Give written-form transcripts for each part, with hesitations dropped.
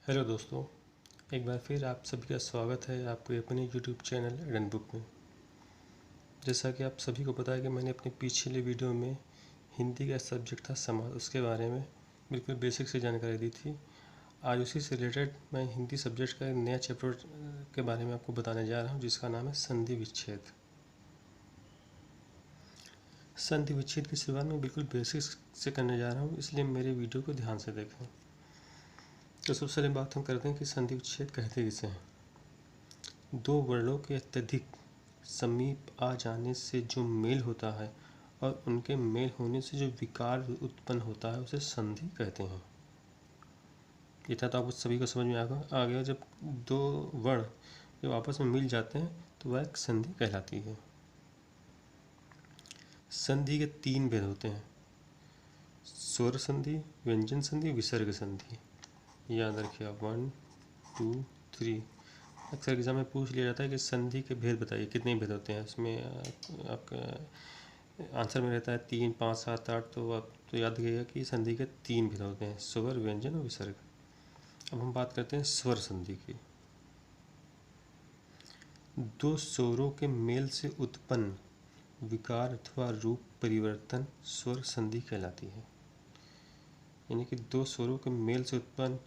Hello दोस्तों, एक बार फिर आप सभी का स्वागत है आपके अपने यूट्यूब चैनल रन बुक में। जैसा कि आप सभी को पता है कि मैंने अपने पिछले वीडियो में हिंदी का सब्जेक्ट था समाज, उसके बारे में बिल्कुल बेसिक से जानकारी दी थी। आज उसी से रिलेटेड मैं हिंदी सब्जेक्ट का एक नया चैप्टर के बारे में आपको बताने जा रहा हूँ, जिसका नाम है संधि विच्छेद। संधि विच्छेद की शुरुआत में बिल्कुल बेसिक से करने जा रहा हूँ, इसलिए मेरे वीडियो को ध्यान से देखें। तो सबसे पहले बात हम करते हैं कि संधि विच्छेद कहते किसे हैं। दो वर्णों के अत्यधिक समीप आ जाने से जो मेल होता है और उनके मेल होने से जो विकार उत्पन्न होता है उसे संधि कहते हैं। इतना तो आपको सभी को समझ में आ गया। जब दो वर्ण जब आपस में मिल जाते हैं तो वह एक संधि कहलाती है। संधि के तीन भेद होते हैं: स्वर संधि, व्यंजन संधि, विसर्ग संधि। याद रखिए आप 1 2 3। अक्सर एग्जाम में पूछ लिया जाता है कि संधि के भेद बताइए, कितने भेद होते हैं। उसमें आपका आंसर में रहता है 3 5 7 8। तो आप तो याद रखिएगा कि संधि के तीन भेद होते हैं: स्वर, व्यंजन और विसर्ग। अब हम बात करते हैं स्वर संधि की। दो स्वरों के मेल से उत्पन्न विकार अथवा रूप परिवर्तन स्वर संधि कहलाती है। यानी कि दो स्वरों के मेल से उत्पन्न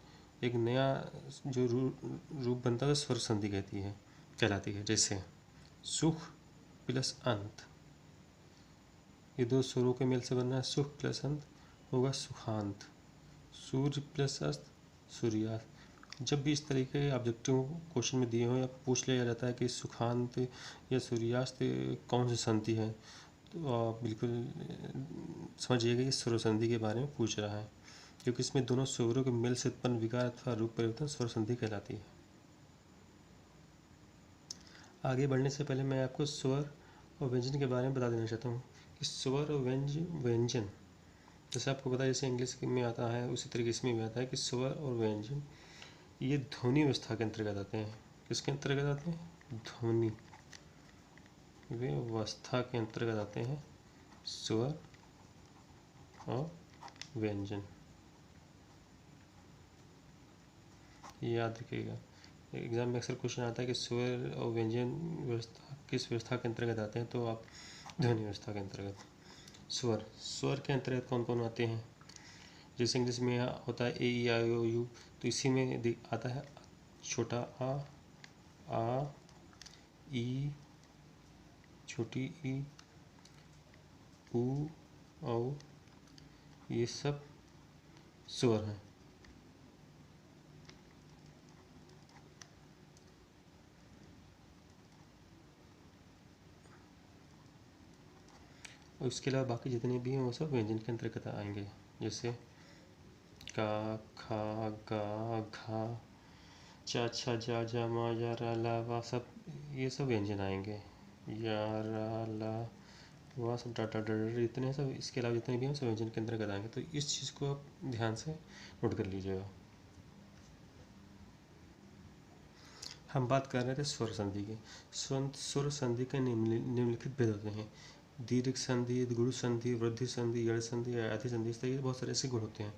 एक नया जो रूप बनता है स्वर संधि कहलाती है। जैसे सुख प्लस अंत, ये दो स्वरों के मेल से बनना है। सुख प्लस अंत होगा सुखांत। सूर्य प्लस अस्त, सूर्यास्त। जब भी इस तरीके के ऑब्जेक्टिव क्वेश्चन में दिए हो या पूछ लिया जाता है कि सुखांत या सूर्यास्त कौन सी संधि है, तो आप बिल्कुल समझिएगा कि स्वर संधि के बारे में पूछ रहा है, क्योंकि इसमें दोनों स्वरों के मेल से उत्पन्न विकार अथवा रूप परिवर्तन स्वर संधि कहलाती है। आगे बढ़ने से पहले मैं आपको स्वर और व्यंजन के बारे में बता देना चाहता हूँ कि स्वर और व्यंजन जैसे आपको पता है, जैसे इंग्लिश में आता है उसी तरीके इसमें भी आता है कि स्वर और व्यंजन ये ध्वनि व्यवस्था के अंतर्गत आते हैं। किसके अंतर्गत आते हैं? ध्वनि व्यवस्था के अंतर्गत आते हैं स्वर और व्यंजन। याद रखिएगा, एग्जाम में अक्सर क्वेश्चन आता है कि स्वर और व्यंजन व्यवस्था किस व्यवस्था के अंतर्गत आते हैं, तो आप ध्वनि व्यवस्था के अंतर्गत। स्वर के अंतर्गत कौन कौन आते हैं? जैसे इंग्लिश में होता है ए ई आई ओ यू, तो इसी में आता है छोटा आ ई, छोटी ई, ऊ, औ, ये सब स्वर हैं। और इसके अलावा बाकी जितने भी हैं वो सब व्यंजन के अंतर्गत आएंगे। जैसे का, खा, गा, घा, चा, छा, जा, जा, मा, या, रा, ला, वा, सब ये सब व्यंजन आएंगे। या, रा, ला, वा, सब डाटा डर इतने सब, इसके अलावा जितने भी हैं सब व्यंजन के अंतर्गत आएंगे। तो इस चीज़ को आप ध्यान से नोट कर लीजिएगा। हम बात कर रहे थे स्वर संधि की। स्वर संधि के निम्नलिखित भेद होते हैं: दीर्घ संधि, गुरु संधि, वृद्धि संधि, यड़ संधि, आयाति संधि। इस तरीके बहुत सारे ऐसे गुण होते हैं।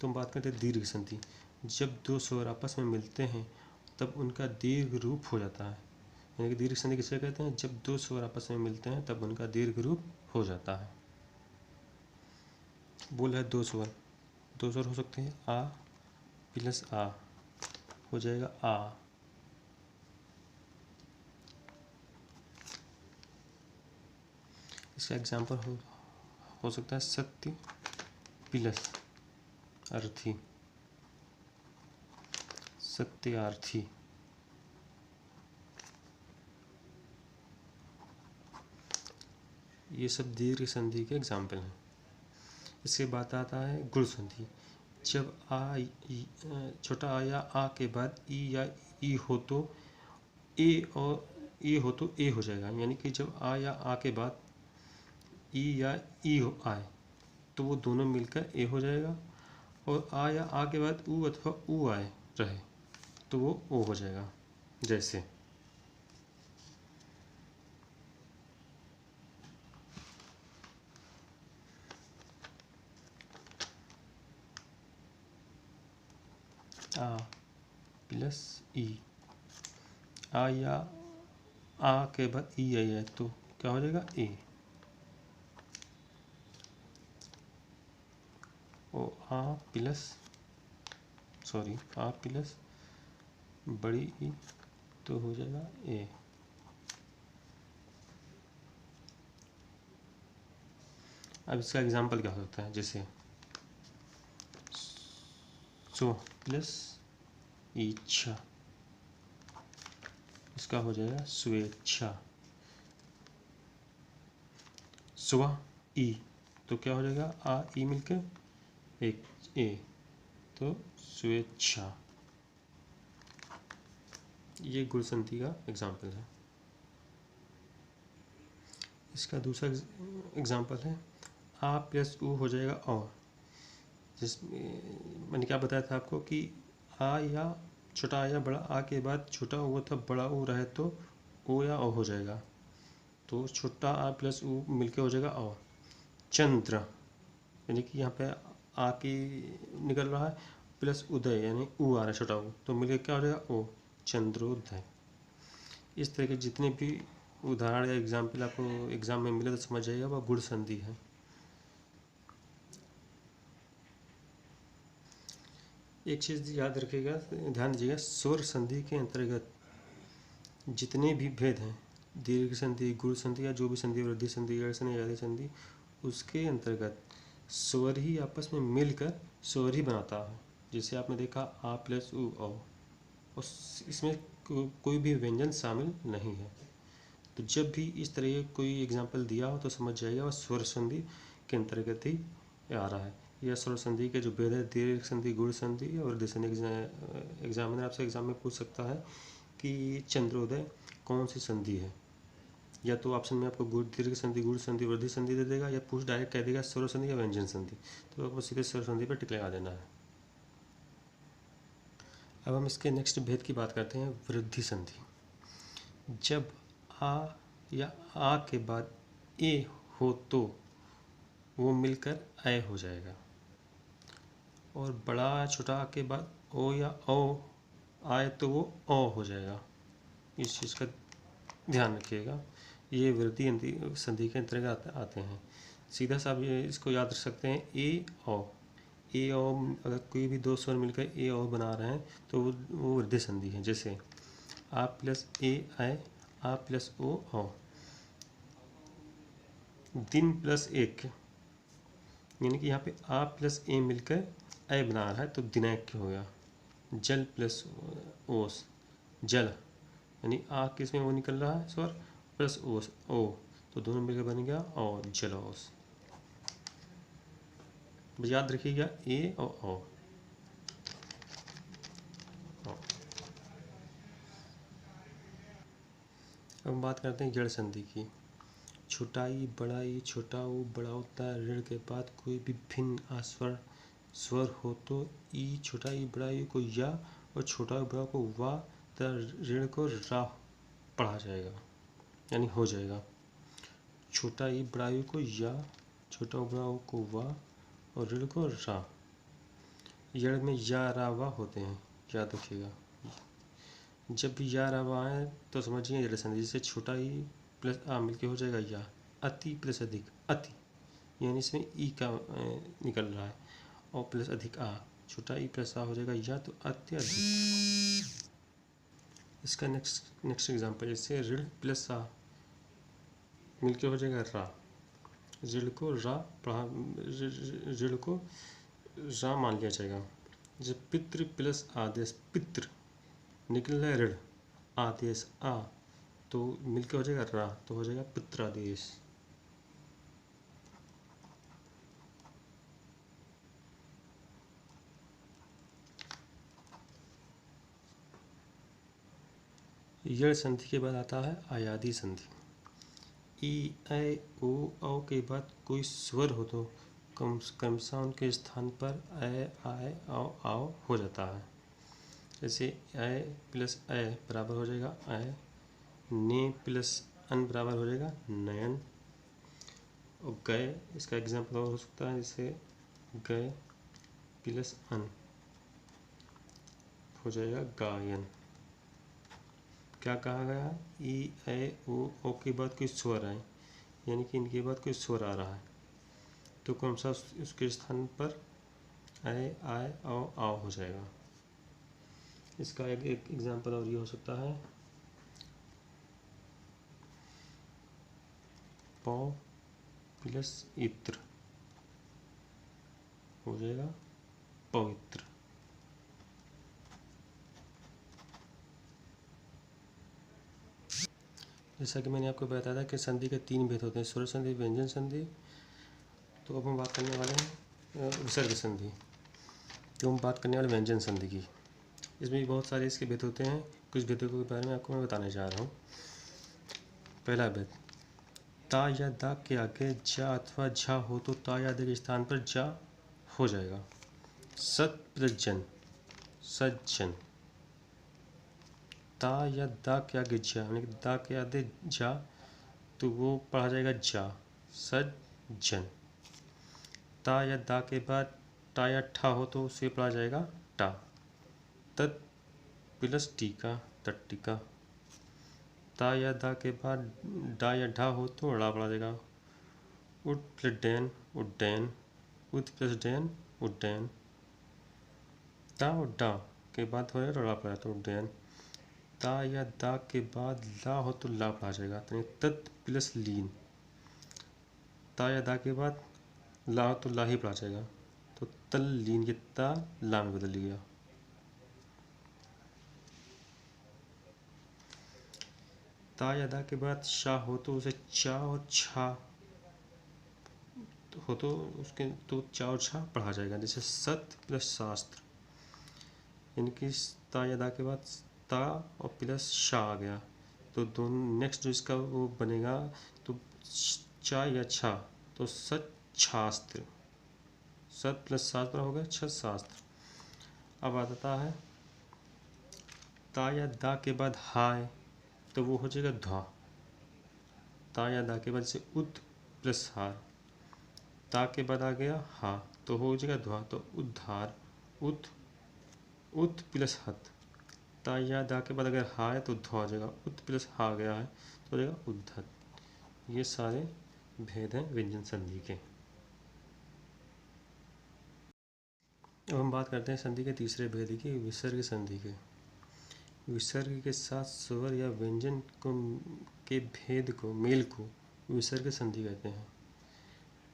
तो हम बात करते हैं दीर्घ संधि। जब दो स्वर आपस में मिलते हैं तब उनका दीर्घ रूप हो जाता है। यानी कि दीर्घ संधि किसे कहते हैं? जब दो स्वर आपस में मिलते हैं तब उनका दीर्घ रूप हो जाता है। बोल है दो स्वर हो सकते हैं। आ प्लस आ हो जाएगा आ। इसका एग्जाम्पल हो सकता है सत्य प्लस अर्थी, सत्यार्थी। ये सब दीर्घ संधि के एग्जाम्पल हैं। इसके बाद आता है गुण संधि। जब छोटा आ या आ के बाद ई या ई हो तो ए हो जाएगा। यानी कि जब आ या आ के बाद ई या ई आए तो वो दोनों मिलकर ए हो जाएगा, और आ या आ के बाद ऊ अथवा ऊ आए रहे तो वो ओ हो जाएगा। जैसे आ प्लस ई, आ या आ के बाद ई आई है तो क्या हो जाएगा ए, ओ आ प्लस बड़ी ई तो हो जाएगा ए। अब इसका एग्जाम्पल क्या हो सकता है, जैसे सो प्लस इच्छा, इसका हो जाएगा स्वेच्छा। स्व ई तो क्या हो जाएगा, आ ई मिलकर एक ए तो स्वेच्छा। ये गुण संधि का एग्जाम्पल है। इसका दूसरा एग्जाम्पल है आ प्लस ऊ हो जाएगा और, जिसमें मैंने क्या बताया था आपको कि आ या छोटा आ या बड़ा आ के बाद छोटा ओ था बड़ा ओ रहे तो ओ या ओ हो जाएगा, तो छोटा आ प्लस ऊ मिलके हो जाएगा ओ। चंद्र यानी कि यहाँ पे आ की निकल रहा है प्लस उदय यानी ऊ आ रहा है छोटा ऊ, तो मिलके क्या हो जाएगा ओ, चंद्रोदय। इस तरह के जितने भी उदाहरण या एग्जाम्पल आपको एग्जाम में मिले तो समझ जाइएगा वह गुण संधि है। एक चीज़ याद रखिएगा, ध्यान दीजिएगा, स्वर संधि के अंतर्गत जितने भी भेद हैं, दीर्घ संधि, गुण संधि या जो भी संधि, वृद्धि संधि, गैर संधि, आदि संधि, उसके अंतर्गत स्वर ही आपस में मिलकर स्वर ही बनाता है। जैसे आपने देखा आ प्लस उ औ, इसमें कोई भी व्यंजन शामिल नहीं है। तो जब भी इस तरह कोई एग्जाम्पल दिया हो तो समझ जाइएगा वह स्वर संधि के अंतर्गत ही आ रहा है। यह स्वर संधि के जो भेद है, दीर्घ संधि, गुण संधि और वृद्धि संधि। एग्जामिनर आपसे एग्जाम में पूछ सकता है कि चंद्रोदय कौन सी संधि है, या तो ऑप्शन में आपको दीर्घ संधि, गुण संधि, वृद्धि संधि दे देगा, या पूछ डायरेक्ट कह देगा स्वर संधि या व्यंजन संधि, तो आपको सीधे स्वर संधि पर टिक लगा देना है। अब हम इसके नेक्स्ट भेद की बात करते हैं, वृद्धि संधि। जब आ या आ के बाद ए हो तो वो मिलकर ऐ हो जाएगा, और बड़ा छोटा आ के बाद ओ या ओ आए तो वो ओ हो जाएगा। इस चीज़ का ध्यान रखिएगा, ये वृद्धि संधि के अंतर्गत आते हैं। सीधा सा आप ये इसको याद रख सकते हैं, ए ओ अगर कोई भी दो स्वर मिलकर ए ओ बना रहे हैं तो वो वृद्धि संधि है। जैसे आ प्लस ए आए, आ प्लस ओ, दिन प्लस एक, यानी कि यहाँ पे आ प्लस ए मिलकर ऐ बना रहा है तो दिनैक्य हो गया। जल प्लस ओस, जल, यानी आ किसमें वो निकल रहा है स्वर प्लस ओस ओ, तो दोनों मिलकर बन गया और जलोस। याद रखिएगा ए और ओ। अब हम बात करते हैं जड़ संधि की। छोटाई बड़ाई, छोटा ऊ बड़ा होता है, ऋण के बाद कोई भी भिन्न आस्वर स्वर हो तो ई छोटाई बड़ाई को या और छोटा बड़ा को वा तथा ऋण को रा पढ़ा जाएगा, यानी हो जाएगा। छोटा ई बड़ाई को या, छोटा बड़ा को वा और ऋण को रा। यड़ में या रा वा होते हैं, याद रखिएगा। जब भी या रा वा आए तो समझिए जड़ संधि। जैसे छोटा ई प्लस आ मिलके हो जाएगा या, अति प्लस अधिक अति, यानी इसमें ई का निकल रहा है, और प्लस अधिक आ, छोटा ई प्लस आ हो जाएगा या तो अत्यधिक। इसका नेक्स्ट एग्जांपल, जैसे ऋण प्लस आ मिलके हो जाएगा रा, ऋण को रा ऋण को रा मान लिया जाएगा। जब पितृ प्लस आदेश, पितृ निकल रहा है ऋण, आदेश आ तो मिलके हो जाएगा रा, तो हो जाएगा पित्रादेश। यड़ संधि के बाद आता है आयादी संधि। ई ऐ ओ औ के बाद कोई स्वर हो तो क्रमशः उनके स्थान पर ऐ आए औ आओ हो जाता है। जैसे ऐ प्लस ऐ बराबर हो जाएगा ऐ, ने प्लस अन बराबर हो जाएगा नयन, और गए इसका एग्जाम्पल और हो सकता है, जैसे गए प्लस अन हो जाएगा गायन। क्या कहा गया? ई ए ओ के बाद कोई स्वर आए, यानी कि इनके बाद कोई स्वर आ रहा है तो कौन सा उसके स्थान पर ए आए आओ हो जाएगा। इसका एक एग्जाम्पल और ये हो सकता है पौ प्लस इत्र हो जाएगा पवित्र। जैसा कि मैंने आपको बताया था कि संधि के 3 भेद होते हैं, स्वर संधि, व्यंजन संधि। तो अब हम बात करने वाले हैं विसर्ग संधि। तो हम बात करने वाले व्यंजन संधि की। इसमें भी बहुत सारे इसके भेद होते हैं, कुछ भेदों के बारे में आपको मैं बताने जा रहा हूँ। पहला भेद, ता या दा के आगे जा अथवा झा हो तो ता या दे के स्थान पर जा हो जाएगा। सत प्लस जन, सज्जन। ता या दा के आगे जा, यानी कि दा के आगे जा तो वो पढ़ा जाएगा जा, सज्जन। ता या दा के बाद टा या ठा हो तो उसे पढ़ा जाएगा टा। तत् प्लस टीका, तट्टिका। ता या दा के बाद डा या ढा हो तो ड़ा पढ़ा जाएगा। उड प्लस डैन, उड्डैन। उद प्लस डैन, उड्डैन। ता और डा के बाद हो ड़ा पढ़ा तो उड्डैन। ता या दा के बाद ला हो तो ला पढ़ा जाएगा, तत् प्लस लीन। ता या दा के बाद ला हो तो ला ही पढ़ा जाएगा, तो तल लीन, ये ता ला में बदल गया। ता या दा के बाद शाह हो तो उसे चा और छा हो तो उसके तो चा और छा पढ़ा जाएगा। जैसे सत प्लस शास्त्र, यानी कि ता या दा के बाद ता और प्लस शा आ गया, तो दोनों नेक्स्ट जो इसका वो बनेगा तो चा या छा, तो सत शास्त्र। सत प्लस शास्त्र हो गया छ शास्त्र। अब आता है ता या दा के बाद हाय तो वो हो जाएगा धा। ता या दा के बाद से उद प्लस हार, ता के बाद आ गया हा तो हो जाएगा ध्वा, तो उद्धार। उद, उद प्लस हत। ता या दा के बाद अगर हा है तो ध्वा हो जाएगा, उद प्लस हा गया है तो हो जाएगा उद्धत। ये सारे भेद हैं व्यंजन संधि के। अब हम बात करते हैं संधि के तीसरे भेद की, विसर्ग संधि के। विसर्ग के साथ स्वर या व्यंजन को के भेद को, मेल को विसर्ग संधि कहते हैं।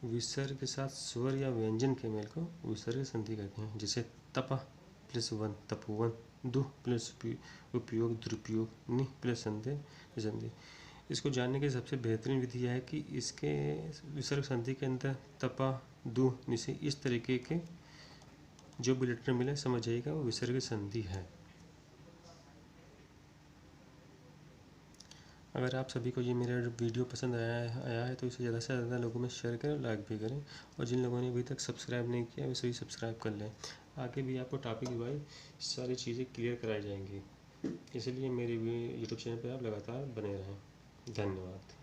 विसर्ग के साथ स्वर या व्यंजन के मेल को विसर्ग संधि कहते हैं। जैसे तप प्लस वन, तपोवन। दुह प्लस उपयोग, दुरुपयोग। नि प्लस संधि। इसको जानने की सबसे बेहतरीन विधि यह है कि इसके विसर्ग संधि के अंदर तपा, दुह, निसे इस तरीके के जो भी लेटर मिले समझ जाइएगा वो विसर्ग संधि है। अगर आप सभी को ये मेरा वीडियो पसंद आया है तो इसे ज़्यादा से ज़्यादा लोगों में शेयर करें, लाइक भी करें, और जिन लोगों ने अभी तक सब्सक्राइब नहीं किया वे सभी सब्सक्राइब कर लें। आगे भी आपको टॉपिक वाइज सारी चीज़ें क्लियर कराई जाएंगी, इसलिए मेरे यूट्यूब चैनल पर आप लगातार बने रहें। धन्यवाद।